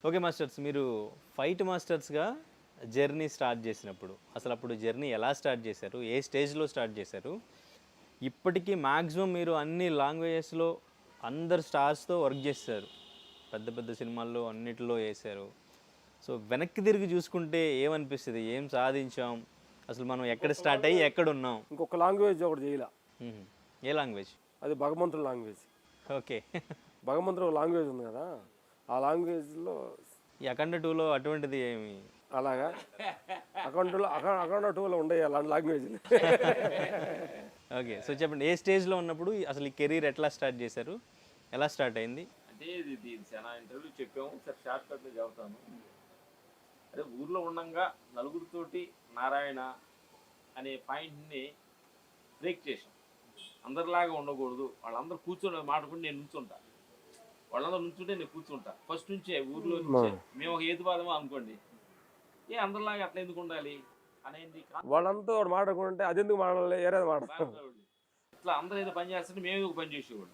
Okay masters, మీరు fight మాస్టర్స్గా journey start చేసినప్పుడు అసలు అప్పుడు జర్నీ ఎలా స్టార్ట్ చేశారు, ఏ స్టేజ్లో స్టార్ట్ చేశారు? ఇప్పటికీ మ్యాక్సిమం మీరు అన్ని లాంగ్వేజెస్లో అందరు స్టార్స్తో వర్క్ చేశారు, పెద్ద పెద్ద సినిమాల్లో అన్నిటిలో వేశారు. సో వెనక్కి తిరిగి చూసుకుంటే ఏమనిపిస్తుంది, ఏం సాధించాం, అసలు మనం ఎక్కడ స్టార్ట్ అయ్యి ఎక్కడ ఉన్నాం? ఇంకొక లాంగ్వేజ్ ఒకటి చేయాల. ఏ లాంగ్వేజ్? అది భగవంతుడి లాంగ్వేజ్. ఓకే. భగవంతుడు లాంగ్వేజ్ ఉంది కదా, ఆ లాంగ్వేజ్లో ఈ అఖండ 2లో అటువంటిది ఏమి? అలాగా అకౌంట్ టూలో ఉండే అలాంటి లాంగ్వేజ్లు. ఓకే, సో చెప్పండి, ఏ స్టేజ్లో ఉన్నప్పుడు అసలు ఈ కెరీర్ ఎట్లా స్టార్ట్ చేశారు, ఎలా స్టార్ట్ అయింది? అంటే ఇది చాలా ఇంటర్వ్యూ చెప్పాము సార్, షార్ట్ కట్లో చెబుతాను. అదే ఊర్లో ఉండంగా నలుగురితోటి నారాయణ అనే పాయింట్ని బ్రేక్ చేసాం. అందరిలాగా ఉండకూడదు, వాళ్ళందరూ కూర్చొని మాట్లాడుకుంటే నేను నుంచుంటా, వాళ్ళందరూ నుంచుంటే నేను కూర్చుంటా. ఫస్ట్ నుంచే ఊర్లో నుంచే మేము ఒక హేతువాదమో అనుకోండి, అందరిలాగా అట్లా ఎందుకు ఉండాలి అనేది వాళ్ళంతా వాడు మాట్లాడుకుంటే అది ఎందుకు మాట్లాడాలి, ఏరేది మాట్లాడతాం. ఇట్లా అందరూ ఏదో పని చేస్తుంటే మేము ఒక పని చేసేవాడు.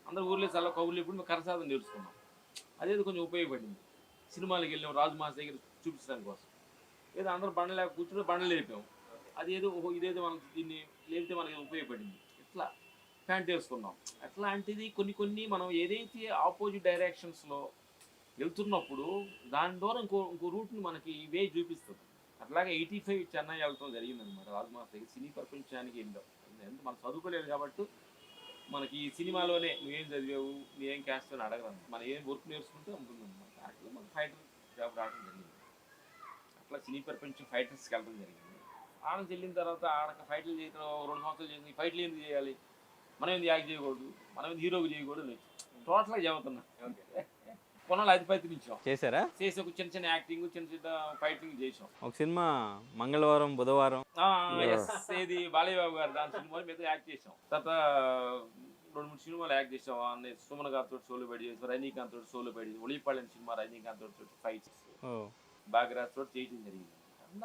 అందరూ ఊర్లో చాలా కబుర్లు ఇప్పుడు మేము కరసాదం నేర్చుకున్నాం. అదేదో కొంచెం ఉపయోగపడింది. సినిమాలకు వెళ్ళాం రాజు మాస్ దగ్గర చూపించడానికి కోసం. ఏదో అందరూ బండలేక కూర్చుని బండలు లేపాము. అదేదో ఇదేదో మనం దీన్ని లేపితే మనకి ఉపయోగపడింది. ఇట్లా ప్యాంట్ వేసుకున్నాం. అట్లాంటిది కొన్ని మనం ఏదైతే ఆపోజిట్ డైరెక్షన్స్లో వెళ్తున్నప్పుడు దాని ద్వారా ఇంకో రూట్ని మనకి ఇవే చూపిస్తుంది. అట్లాగే 85 చెన్నై వెళ్తాం జరిగిందనమాట రాజు మాస్ దగ్గర. సినీ ప్రపంచానికి వెళ్ళాం. మనం చదువుకోలేదు కాబట్టి మనకి ఈ సినిమాలోనే నువ్వేం చదివావు, నువ్వేం క్యాస్ట్ అని అడగరాను, మనం ఏం వర్క్ నేర్చుకుంటే ఉంటుందన్నమాట. అట్లా మనకు ఫైటర్ జాబ్ రావడం జరిగింది. అట్లా సినీ ప్రపంచం ఫైటర్స్కి వెళ్ళడం జరిగింది. ఆడకి వెళ్ళిన తర్వాత ఆడక ఫైట్లు చేయడం 2 సంవత్సరాలు చేసి ఫైట్లు ఎందుకు చేయాలి, మనం ఎందుకు యాక్ట్ చేయకూడదు, మనం ఎందుకు హీరోకి చేయకూడదు, టోటల్గా చెబుతున్నా. కొనాలి అది ప్రయత్నించాం, చేశారా? చేసి ఒక చిన్న చిన్న యాక్టింగ్, చిన్న చిన్న ఫైటింగ్ చేసాం. ఒక సినిమా మంగళవారం బుధవారం ఏది బాలయ్య బాబు గారు దాని సినిమా మీద యాక్ట్ చేసాం. తర్వాత 2-3 సినిమాలు యాక్ట్ చేసాం. సుమన్ గారితో సోలో బయట చేసాం, రజనీకాంత్ తోటి సోలో బయట చేసాం. ఒలిపాళ్ళని సినిమా రజనీకాంత్ తోటి ఫైట్స్, బాగ్రాజ్ తోటి చేయడం జరిగింది.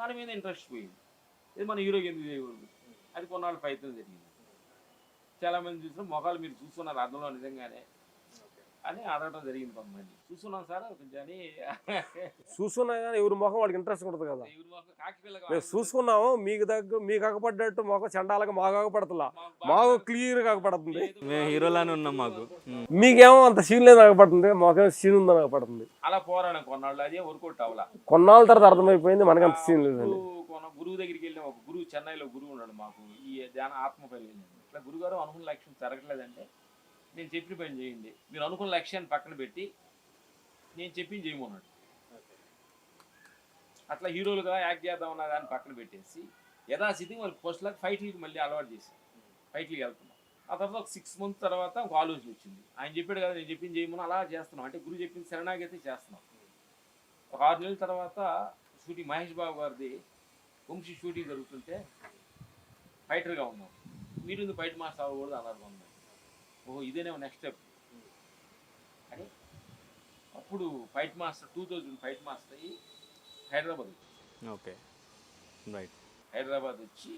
దాని మీద ఇంట్రెస్ట్ పోయింది. ఇది మన హీరోకి ఎందుకు చేయకూడదు, అది కొన్నాళ్ళు ప్రయత్నం జరిగింది. చాలామంది చూసిన మొఖాలు మీరు చూస్తున్నారు అర్థంలో నిజంగానే అని అడగడం జరిగింది. కొంతమంది చూస్తున్నాం సార్ కొంచెం అని చూసుకున్నా కానీ ఎవరి మొఖం వాడికి ఇంట్రెస్ట్ ఉంటుంది కదా. ఎవరి మొఖం కాకి పిల్లగా మేము చూసుకున్నాము, మీకు అగపడ్డట్టు మొఖం చండాలగా మాకు అగపడతలా, మాకు క్లియర్ అగపడుతుంది. మేము హీరోలానే ఉన్నాం, మాకు మీకేమో అంత సీన్ లేదు అగపడుతుంది, మాకేమో సీన్ ఉందని అగపడుతుంది. అలా పోరాడం కొన్నాళ్ళు, అదే వర్కౌట్ అవ్వాల. కొన్నాళ్ళ తర్వాత అర్థమైపోయింది మనకి అంత సీన్ లేదండి. గురువు దగ్గరికి వెళ్ళాం. ఒక గురువు చెన్నైలో గురువు ఉన్నాడు మాకు, ఈ ధ్యాన ఆత్మపల్లి. ఇట్లా గురుగారు అనుకున్న లక్ష్యం జరగట్లేదంటే నేను చెప్పిన పని చేయండి, మీరు అనుకున్న లక్ష్యాన్ని పక్కన పెట్టి నేను చెప్పింది చేయమన్నాడు. అట్లా హీరోలుగా యాక్ట్ చేద్దామన్న దాన్ని పక్కన పెట్టేసి యథాస్థితి మరి పోస్టులకు ఫైట్లకి మళ్ళీ అలవాటు చేశాను. ఫైట్లకి వెళ్తున్నాం. ఆ తర్వాత ఒక 6 months తర్వాత ఒక ఆలోచన వచ్చింది. ఆయన చెప్పాడు కదా నేను చెప్పింది చేయమని, అలా చేస్తున్నాం. అంటే గురువు చెప్పింది శరణాగతి చేస్తున్నాం. ఒక 6 నెలల తర్వాత షూటింగ్ మహేష్ బాబు గారిది వంశీ షూటింగ్ జరుగుతుంటే ఫైటర్గా ఉన్నాం. మీరు ఎందుకు ఫైట్ మాస్టర్ అవ్వకూడదు అన్నారు. ఉన్నాం. ఓహో ఇదేనేమో నెక్స్ట్ స్టెప్ అని అప్పుడు ఫైట్ మాస్టర్ 2000 ఫైట్ మాస్టర్ అయ్యి హైదరాబాద్ వచ్చి, ఓకే రైట్, హైదరాబాద్ వచ్చి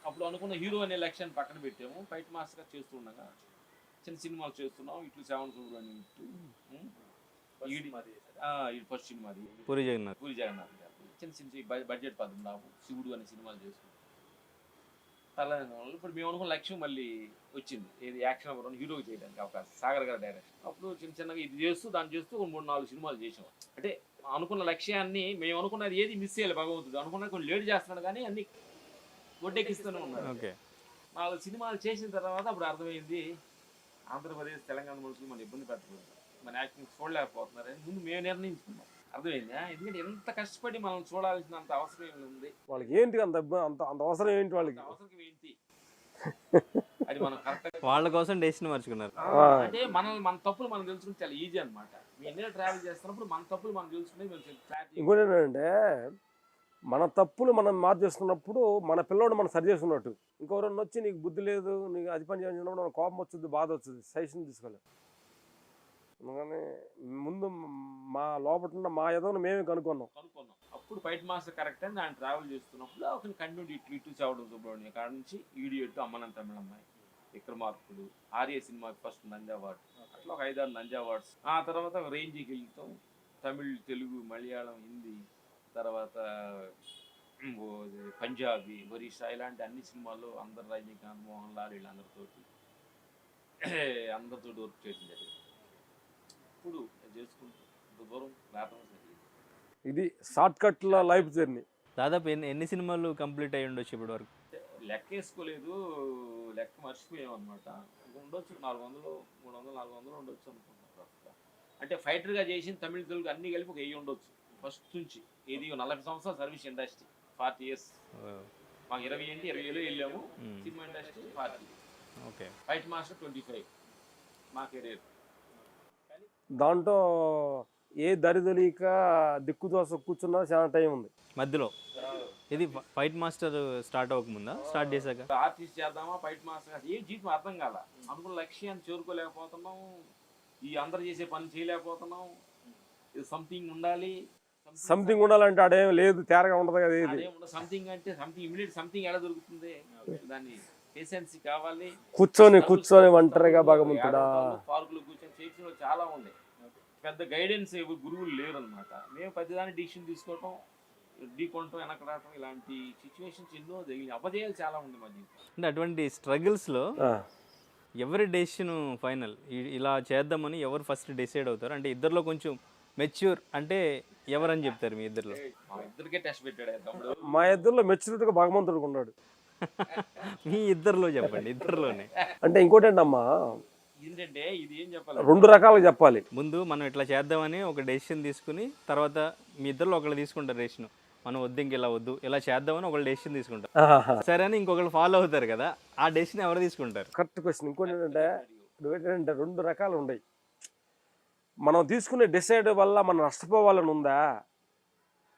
అప్పుడు అనుకున్న హీరో అనే లక్ష్యాన్ని పక్కన పెట్టాము. ఫైట్ మాస్టర్గా చేస్తుండగా చిన్న సినిమాలు చేస్తున్నాం. ఇట్లు 7 Subrani, ఇది ఫస్ట్ సినిమాది పూరి జగన్నాథ్ గారు. చిన్న చిన్న బడ్జెట్ 14 శివుడు అనే సినిమాలు చేసుకున్నాం. ఇప్పుడు మేము అనుకున్న లక్ష్యం మళ్ళీ వచ్చింది, ఏది యాక్షన్ అవ్వడం హీరోకి చేయడానికి అవకాశం. సాగర్ గారి డైరెక్షన్. అప్పుడు చిన్నగా ఇది చేస్తూ దాన్ని చేస్తూ 3-4 సినిమాలు చేసాం. అంటే అనుకున్న లక్ష్యాన్ని మేము అనుకున్నది ఏది మిస్ చేయాలి భగవంతుడు అనుకున్నది కొంచెం లేట్ చేస్తున్నాడు కానీ అన్ని ఒడ్డెక్కిస్తూనే ఉన్నాడు. 4 సినిమాలు చేసిన తర్వాత అప్పుడు అర్థమైంది ఆంధ్రప్రదేశ్ తెలంగాణ మనుషులు మన ఇబ్బంది పెట్టకూడదు, మన యాక్టింగ్ చూడలేకపోతున్నారని ముందు మేము నిర్ణయించుకున్నాం. అర్థమైందా? ఎందుకంటే ఎంత కష్టపడి మనం చూడాల్సినంత అవసరం ఏమి ఉంది, వాళ్ళకి ఏంటి అంత అంత అంత అవసరం ఏంటి, వాళ్ళకి అవసరం ఏంటి అది మనం కరెక్ట్ వాళ్ళ కోసం డెసిషన్ మార్చుకున్నారు. అంటే మన తప్పులు మనం తెలుసుకుంటే చాలా ఈజీ అనమాట. మేము ఎన్నో ట్రావెల్ చేస్తున్నప్పుడు మన తప్పులు మనం తెలుసుకునేది ఇంకోటి ఏంటంటే మన తప్పులు మనం మార్చేసుకున్నప్పుడు మన పిల్లోడు మనం సరి చేసుకున్నట్టు. ఇంకొకరన్నా వచ్చి నీకు బుద్ధి లేదు, నీకు అది పని చేసినప్పుడు మనకు కోపం వచ్చింది, బాధ వచ్చింది, సజెషన్ తీసుకోలేదు. అందుకని ముందు మా లోపల మా ఏదో మేమే కనుక్కున్నాం. అప్పుడు ఫైట్ మాస్టర్ కరెక్ట్ అని దాన్ని ట్రావెల్ చేస్తున్నప్పుడు ఒక కంటిన్యూ ఇటు చావడం సుబ్రహ్మణ్యం కాడ నుంచి ఈడియట్ అమ్మనంత తమిళమ్మాయి, విక్రమార్కుడు, ఆర్య సినిమాకి ఫస్ట్ నంది అవార్డు, అట్లా ఒక 5-6 నంది అవార్డ్స్. ఆ తర్వాత రేంజ్కి వెళ్తాం. తమిళ్, తెలుగు, మలయాళం, హిందీ, తర్వాత పంజాబీ, ఒరిస్సా ఇలాంటి అన్ని సినిమాల్లో అందరు రజనీకాంత్, మోహన్ లాల్ వీళ్ళందరితోటి అందరితో వర్క్ చేయడం జరిగింది. ఇప్పుడు చేసుకుంటూ ఇంత దూరం రావడం జరిగింది. ఇది షార్ట్ కట్లో లైఫ్ జర్నీ. దాదాపు ఎన్ని సినిమాలు కంప్లీట్ అయ్యి ఉండొచ్చు ఇప్పటి వరకు? లెక్క వేసుకోలేదు, లెక్క మర్చిపోయాం అనమాట. ఉండొచ్చు 400, 300, 400 ఉండొచ్చు అనుకుంటున్నాను ప్రస్తుతం. అంటే ఫైటర్గా చేసిన తమిళ, తెలుగు అన్నీ కలిపి ఒక 1000 ఉండొచ్చు ఫస్ట్ నుంచి. ఇది 40 సంవత్సరాల సర్వీస్ ఇండస్ట్రీ, 40 years. మాకు 20 ఏంటి 20 వెళ్ళాము. Cinema industry 40. Okay. Fight master 25 మా కెరీర్. దాంట్లో ఏ దరిదొలిక దిక్కు దోశ కూర్చున్నా చాలా టైం ఉంది మధ్యలో. ఇది ఫైట్ మాస్టర్ స్టార్ట్ అవ్వకముందా, స్టార్ట్ చేశాక? ఆర్టిస్ట్ చేద్దామా, ఫైట్ మాస్టర్ ఏ జీవితం అర్థం కాల. అనుకున్న లక్ష్యాన్ని చేరుకోలేకపోతున్నాం, ఈ అందరు చేసే పని చేయలేకపోతున్నాం. ఇది సంథింగ్ ఉండాలి, సంథింగ్ ఉండాలంటే ఆడేం లేదు, తేరగా ఉండదు కదా. ఇది సంథింగ్ అంటే సంథింగ్ ఇమీడియట్ సంథింగ్ ఎలా దొరుకుతుంది? దాన్ని పేషెన్సీ కావాలి. కూర్చొని ఒంటరిగా భగవంతుడా పార్కులు కూర్చొని చేసిన చాలా ఉన్నాయి. పెద్ద గైడెన్స్ గురువులు లేరు అనమాట. మేము ప్రతిదాన్ని డిసిషన్ తీసుకోవటం, ఢీకొనటం, వెనక రావటం, ఇలాంటి సిచ్యువేషన్స్ ఎన్నో జరిగింది. అపజయాలు చాలా ఉంది మా జీవితం. అంటే అటువంటి స్ట్రగుల్స్లో ఎవరి డెసిషన్ ఫైనల్, ఇలా చేద్దామని ఎవరు ఫస్ట్ డిసైడ్ అవుతారు? అంటే ఇద్దరిలో కొంచెం మెచ్యూర్ అంటే ఎవరని చెప్తారు మీ ఇద్దరిలో? మా ఇద్దరికే టెస్ట్ పెట్టాడు తమ్ముడు. మా ఇద్దరిలో మెచ్యూరిటీగా భగవంతుడు ఉన్నాడు. మీ ఇద్దరిలో చెప్పండి, ఇద్దరిలోనే. అంటే ఇంకోటి ఏంటమ్మా, ఏంటంటే ఇది ఏం చెప్పాలి, 2 రకాలుగా చెప్పాలి. ముందు మనం ఇట్లా చేద్దామని ఒక డెసిషన్ తీసుకుని, తర్వాత మీ ఇద్దరిలో ఒకళ్ళు తీసుకుంటారు డెసిషన్, మనం వద్దు ఇంక ఇలా వద్దు ఇలా చేద్దామని ఒకళ్ళు డెసిషన్ తీసుకుంటారు. సరే అని ఇంకొకళ్ళు ఫాలో అవుతారు కదా, ఆ డెసిషన్ ఎవరు తీసుకుంటారు? Correct question. ఇంకోటి ఏంటంటే 2 రకాలు ఉన్నాయి. మనం తీసుకునే డిసైడ్ వల్ల మనం నష్టపోవాలని ఉందా,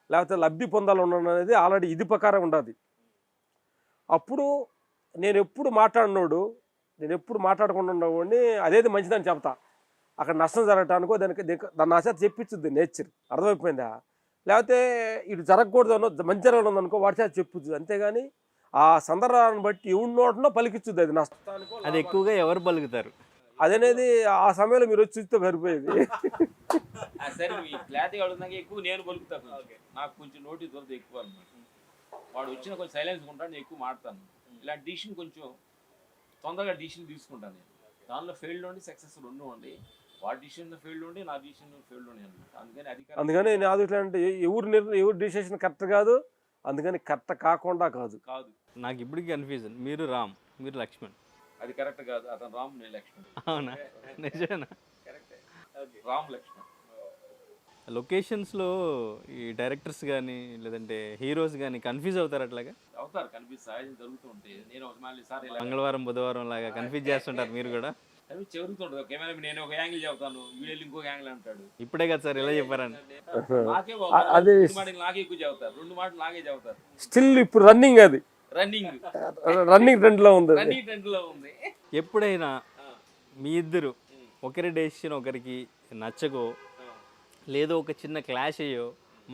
లేకపోతే లబ్ధి పొందాలని అనేది ఆల్రెడీ ఇది ప్రకారం ఉండదు. అప్పుడు నేను ఎప్పుడు మాట్లాడకుండా ఉన్నవాడిని అదేది మంచిదని చెప్తా. అక్కడ నష్టం జరగటానికో దాన్ని ఆశ చెప్పించుద్ది నేచర్. అర్థమైపోయిందా? లేకపోతే ఇటు జరగకూడదు అన్నో మంచి జరగడం అనుకో వాడి చేత చెప్పుద్ది. అంతేగాని ఆ సందర్భాన్ని బట్టి ఎవరి నోటనో పలికిచ్చుద్ది అది నష్టానికో. అది ఎక్కువగా ఎవరు పలుకుతారు అదనేది ఆ సమయంలో మీరు వచ్చి చూస్తే సరిపోయేది. సరే మీ క్లారిటీ అడుగుతున్నాక ఎక్కువ నేను పలుకుతాను. నాకు కొంచెం నోటి దొరద ఎక్కువ అనమాట. వాడు వచ్చిన కొంచెం సైలెన్స్ ఉంటాడు, నేను ఎక్కువ మాడతాను. ఇలాంటి డిసిషన్ కొంచెం తొందరగా డిసిషన్ తీసుకుంటాను నేను. దానిలో ఫెయిల్డ్ ఉండి సక్సెస్ 2 ఉండి, వాడి డిసిషన్ ఫెయిల్డ్ ఉండి నా డిసిషన్ ఫెయిల్డ్ ఉండి అనమాట. అందుకని నాది ఇట్లా అంటే ఎవరు డిసిషన్ కరెక్ట్ కాదు, అందుకని కరెక్ట్ కాకుండా కాదు. నాకు ఇప్పటికీ కన్ఫ్యూజన్. మీరు రామ్, మీరు లక్ష్మణ్. అది కరెక్ట్ కాదు. అతను రామ్, నేను లక్ష్మణ్. అవునా? నిజమేనా? రామ్ లక్ష్మణ్. లొకేషన్స్లో ఈ డైరెక్టర్స్ కానీ లేదంటే హీరోస్ కానీ కన్ఫ్యూజ్ అవుతారు అట్లాగా? అవుతారు, కన్ఫ్యూజ్ సహజం జరుగుతూ ఉంటాయి. నేను ఒక మళ్ళీ సార్ మంగళవారం బుధవారం లాగా కన్ఫ్యూజ్ చేస్తుంటారు మీరు కూడా? అవి జరుగుతుంటుంది. కెమెరా నేను ఒక యాంగిల్ చెప్తాను, వీడియోలు ఇంకొక యాంగిల్ అంటాడు. ఇప్పుడే కదా సార్ ఇలా చెప్పారని. నాకే అది నాకే ఎక్కువ చెబుతారు, 2 మాటలు నాకే చెబుతారు. స్టిల్ ఇప్పుడు రన్నింగ్ అది రన్నింగ్ ట్రెండ్లో ఉంది. ఎప్పుడైనా మీ ఇద్దరు ఒకరి డెసిషన్ ఒకరికి నచ్చకో, లేదో ఒక చిన్న క్లాష్ అయ్యో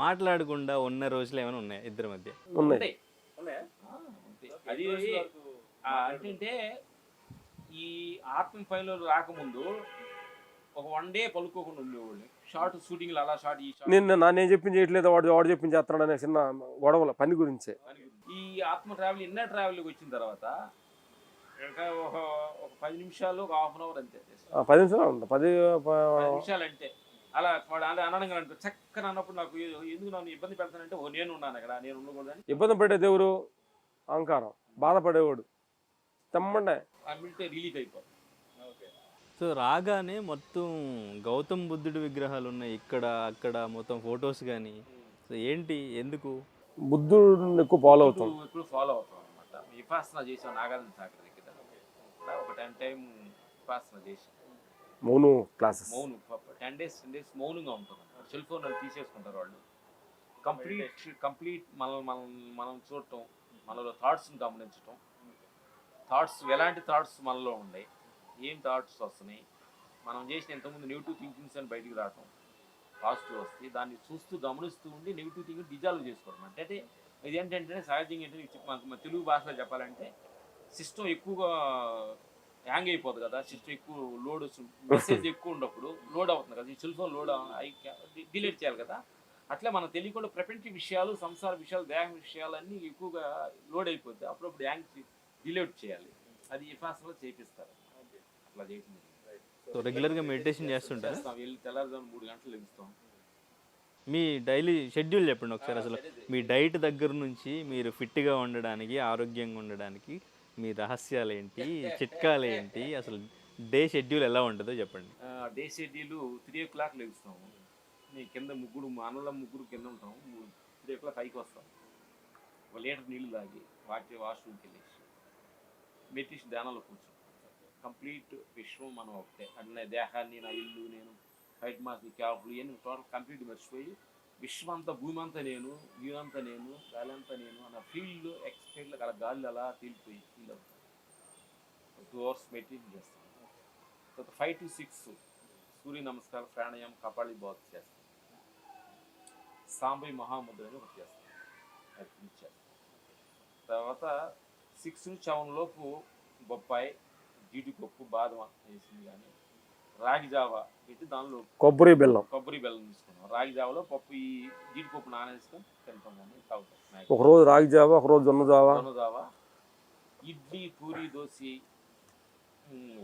మాట్లాడకుండా ఉన్న రోజులు ఏమైనా ఉన్నాయా ఇద్దరి మధ్య? ఉన్నాయి. అది అంటే ఈ ఆత్మ ఫైల్ రాకముందు ఒక 1 day పలుకోకుండా ఉండేవాళ్ళు. షార్ట్ షూటింగ్లు అలా షార్ట్ నేను చెప్పింది చేయట్లేదు, వాడు చెప్పింది చేస్తున్నాడు అనే చిన్న గొడవల పని గురించే. ఈ ఆత్మ ట్రావెల్ ఇన్నర్ ట్రావెల్కి వచ్చిన తర్వాత ఒక 10 నిమిషాలు, ఒక 1/2 hour అంతే. 10 నిమిషాలు ఉంటుంది, 10 నిమిషాలు అంటే అలా వాడు అనడంగా అంటే చక్కని అన్నప్పుడు నాకు ఎందుకు నన్ను ఇబ్బంది పెడతానంటే నేను ఉన్నాను అక్కడ, నేను ఉండకూడదని. ఇబ్బంది పడేది ఎవరు? అహంకారం. బాధపడేవాడు తెమ్మండే రిలీజ్ అయిపోతుంది. సో రాగానే మొత్తం గౌతమ్ బుద్ధుడి విగ్రహాలు ఉన్నాయి ఇక్కడ అక్కడ, మొత్తం ఫొటోస్ కానీ. సో ఏంటి, ఎందుకు బుద్ధుడిని ఎక్కువ ఫాలో అవుతాం? ఎక్కువ ఫాలో అవుతాం అనమాట. విపాసన చేసాం నాగార్జున సాగర్ దగ్గర ఒక 10 time విపాసన చేసాం. మౌను క్లాసెస్, 10 days మౌనంగా ఉంటుంది. సెల్ ఫోన్ తీసేసుకుంటారు వాళ్ళు. కంప్లీట్ మనం చూడటం, మనలో థాట్స్ని గమనించటం. థాట్స్ ఎలాంటి థాట్స్ మనలో ఉన్నాయి, ఏం థాట్స్ వస్తున్నాయి, మనం చేసిన ఇంతకుముందు నెగిటివ్ థింకింగ్స్ అని బయటికి రావటం, పాజిటివ్ వస్తాయి, దాన్ని చూస్తూ గమనిస్తూ ఉండి నెగిటివ్ థింకింగ్ డిజాల్వ్ చేసుకోవడం. అంటే ఇది ఏంటంటే సహజంగా ఏంటంటే మన తెలుగు భాషలో చెప్పాలంటే సిస్టమ్ ఎక్కువగా హ్యాంగ్ అయిపోతుంది కదా, సిస్టమ్ ఎక్కువ లోడ్ మెసేజ్ ఎక్కువ ఉన్నప్పుడు లోడ్ అవుతుంది కదా, ఈ సెల్ ఫోన్ లోడ్ డిలీట్ చేయాలి కదా. అట్లా మనం తెలియకుండా ప్రపంచ విషయాలు, సంసార విషయాలు, దేహ విషయాలు అన్నీ ఎక్కువగా లోడ్ అయిపోతే అప్పుడప్పుడు హ్యాంగ్ డిలీట్ చేయాలి. అది ఇఫాస్లో చేపిస్తారు. అట్లా చేసింది. సో రెగ్యులర్గా మెడిటేషన్ చేస్తుంటారా? చేస్తాం, వెళ్ళి తెల్లారుజాము 3 గంటలు లెగుస్తాం. మీ డైలీ షెడ్యూల్ చెప్పండి ఒకసారి. అసలు మీ డైట్ దగ్గర నుంచి మీరు ఫిట్గా ఉండడానికి, ఆరోగ్యంగా ఉండడానికి మీ రహస్యాలు ఏంటి, చిట్కాలు ఏంటి, అసలు డే షెడ్యూల్ ఎలా ఉంటుందో చెప్పండి. Day schedule 3 o'clock లెగుస్తాము. మీ కింద ముగ్గురు, మా అన్నల ముగ్గురు కింద ఉంటాం. 3 o'clock పైకి వస్తాం. 1 లీటర్ నీళ్ళు తాగి వాష్రూమ్కి వెళ్ళేసి మెడిటేషన్ ధ్యానంలో కూర్చుంటాం. కంప్లీట్ విశ్వం మనం ఒకటే. అన్న దేహాన్ని, నా ఇల్లు, నేను ఫైట్ మాస్, క్యాఫ్లు ఇవన్నీ టోటల్ కంప్లీట్ మర్చిపోయి విశ్వం అంతా, భూమి అంతా నేను, నీరంతా నేను, గాలి అంతా నేను అన్న ఫీల్డ్లో ఎక్స్పైర్లో అలా గాలి అలా తేలిపోయి ఫీల్ అవుతాం. 2 hours మెడిటేషన్ చేస్తాం. తర్వాత 5 to 6 సూర్య నమస్కారం, ప్రాణాయామం, కపాలి బాత్ చేస్తాం. సాంబై మహాముద్ర అని ఒకటి చేస్తాం. అది ఫినిష్ చేస్తాం. తర్వాత 6 నుంచి 7 లోపు బొప్పాయి, జీడిపప్పు, బాదం వేసింది కానీ రాగి జావా పెట్టి దానిలో కొబ్బరి బెల్లం తీసుకున్నాం. రాగి జావలో పప్పు, ఈ జీడిపప్పు నానేసుకొని తింటాం కానీ తాగుతాం. ఒకరోజు రాగి జావా, ఒకరోజు జొన్న జావా. ఇడ్లీ, పూరి, దోశ,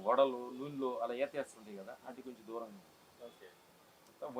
వడలు నూనెలో అలా ఏతేస్తుంటాయి కదా, అది కొంచెం దూరంగా.